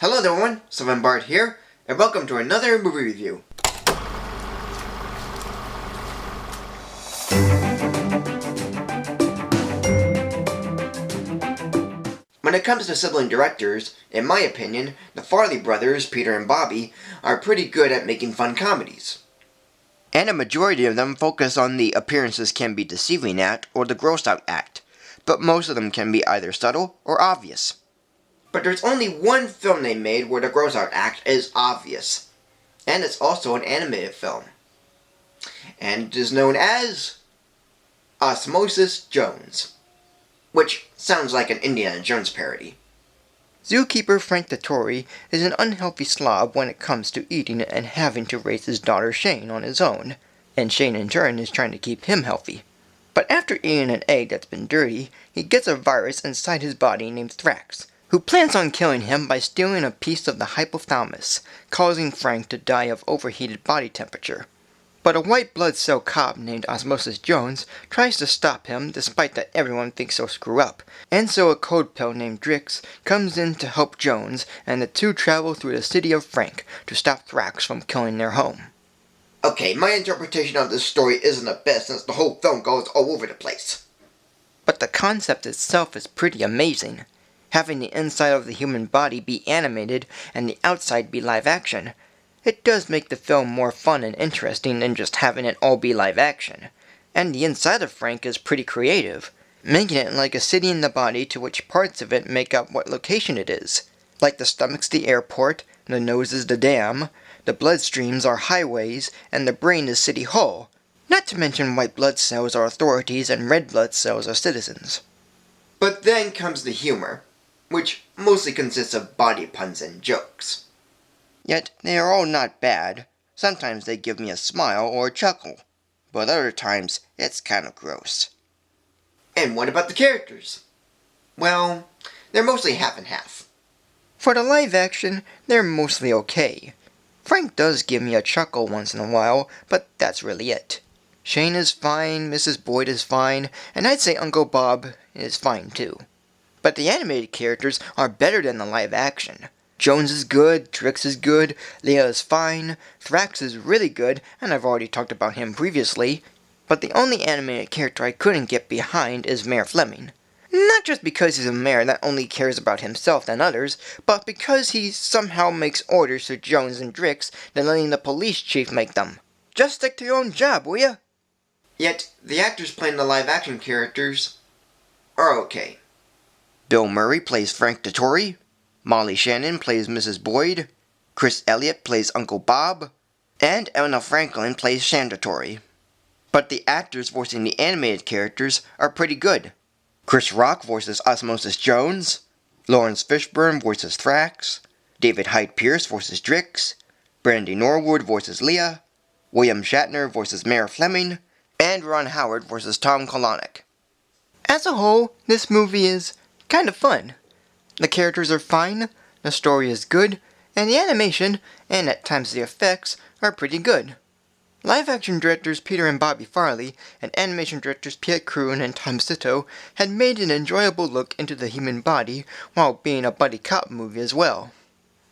Hello there everyone, Sylvan Bart here, and welcome to another movie review. When it comes to sibling directors, in my opinion, the Farrelly Brothers, Peter and Bobby, are pretty good at making fun comedies. And a majority of them focus on the appearances can be deceiving act or the gross out act, but most of them can be either subtle or obvious. But there's only one film they made where the gross out act is obvious, and it's also an animated film. And it is known as Osmosis Jones, which sounds like an Indiana Jones parody. Zookeeper Frank the Tory is an unhealthy slob when it comes to eating and having to raise his daughter Shane on his own, and Shane in turn is trying to keep him healthy. But after eating an egg that's been dirty, he gets a virus inside his body named Thrax, who plans on killing him by stealing a piece of the hypothalamus, causing Frank to die of overheated body temperature. But a white blood cell cop named Osmosis Jones tries to stop him despite that everyone thinks he'll screw up, and so a cold pill named Drix comes in to help Jones, and the two travel through the city of Frank to stop Thrax from killing their home. Okay, my interpretation of this story isn't the best since the whole film goes all over the place. But the concept itself is pretty amazing. Having the inside of the human body be animated and the outside be live action, it does make the film more fun and interesting than just having it all be live action. And the inside of Frank is pretty creative, making it like a city in the body to which parts of it make up what location it is. Like the stomach's the airport, the nose is the dam, the bloodstreams are highways, and the brain is City Hall. Not to mention white blood cells are authorities and red blood cells are citizens. But then comes the humor, which mostly consists of body puns and jokes. Yet they are all not bad. Sometimes they give me a smile or a chuckle, but other times it's kind of gross. And what about the characters? Well, they're mostly half and half. For the live action, they're mostly okay. Frank does give me a chuckle once in a while, but that's really it. Shane is fine, Mrs. Boyd is fine, and I'd say Uncle Bob is fine too. But the animated characters are better than the live action. Jones is good, Drix is good, Leah is fine, Thrax is really good, and I've already talked about him previously. But the only animated character I couldn't get behind is Mayor Fleming. Not just because he's a mayor that only cares about himself and others, but because he somehow makes orders to Jones and Drix than letting the police chief make them. Just stick to your own job, will ya? Yet, the actors playing the live-action characters are okay. Bill Murray plays Frank the Tory, Molly Shannon plays Mrs. Boyd, Chris Elliott plays Uncle Bob, and Elena Franklin plays Shanda Tory. But the actors voicing the animated characters are pretty good. Chris Rock voices Osmosis Jones, Lawrence Fishburne voices Thrax, David Hyde Pierce voices Drix, Brandy Norwood voices Leah, William Shatner voices Mayor Fleming, and Ron Howard voices Tom Kalanick. As a whole, this movie is kind of fun. The characters are fine, the story is good, and the animation, and at times the effects, are pretty good. Live-action directors Peter and Bobby Farrelly and animation directors Piet Kroon and Tom Sito had made an enjoyable look into the human body while being a buddy cop movie as well.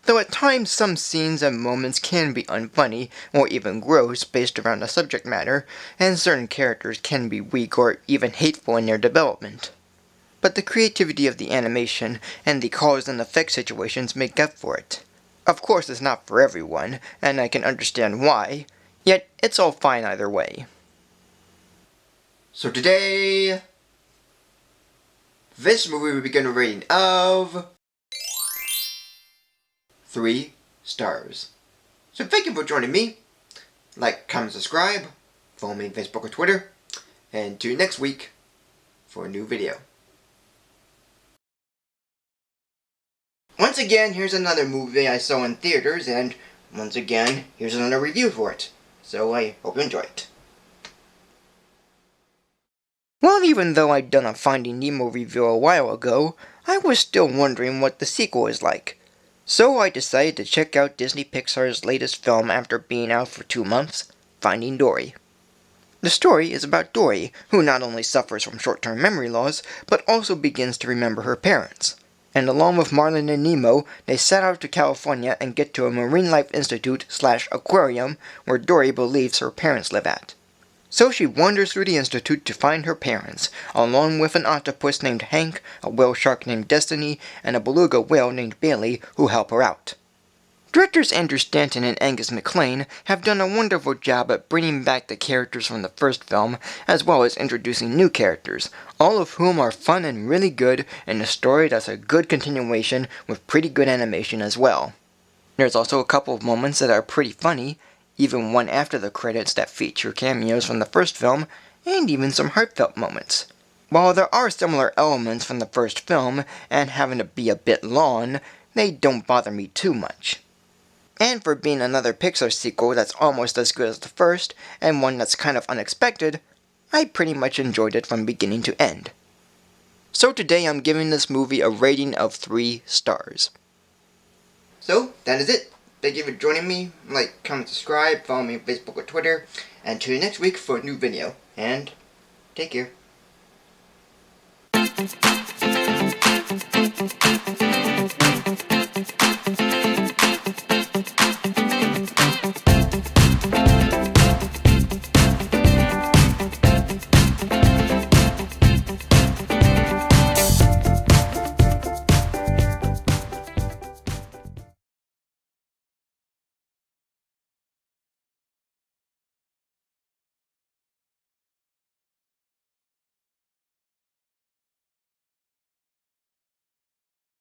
Though at times some scenes and moments can be unfunny or even gross based around the subject matter, and certain characters can be weak or even hateful in their development. But the creativity of the animation and the cause and effect situations make up for it. Of course it's not for everyone, and I can understand why, yet it's all fine either way. So today, this movie will begin a rating of 3 stars. So thank you for joining me. Like, comment, subscribe, follow me on Facebook or Twitter, and tune in next week for a new video. Once again, here's another movie I saw in theaters, and once again, here's another review for it. So I hope you enjoy it. Well, even though I'd done a Finding Nemo review a while ago, I was still wondering what the sequel is like. So I decided to check out Disney Pixar's latest film after being out for 2 months, Finding Dory. The story is about Dory, who not only suffers from short-term memory loss, but also begins to remember her parents. and along with Marlin and Nemo, they set out to California and get to a marine life institute/aquarium where Dory believes her parents live at. So she wanders through the institute to find her parents, along with an octopus named Hank, a whale shark named Destiny, and a beluga whale named Bailey who help her out. Directors Andrew Stanton and Angus MacLane have done a wonderful job at bringing back the characters from the first film, as well as introducing new characters, all of whom are fun and really good, in a story that's a good continuation with pretty good animation as well. There's also a couple of moments that are pretty funny, even one after the credits that feature cameos from the first film, and even some heartfelt moments. While there are similar elements from the first film, and having to be a bit long, they don't bother me too much. And for being another Pixar sequel that's almost as good as the first, and one that's kind of unexpected, I pretty much enjoyed it from beginning to end. So today I'm giving this movie a rating of 3 stars. So, that is it. Thank you for joining me. Like, comment, subscribe, follow me on Facebook or Twitter, and tune in next week for a new video. And take care.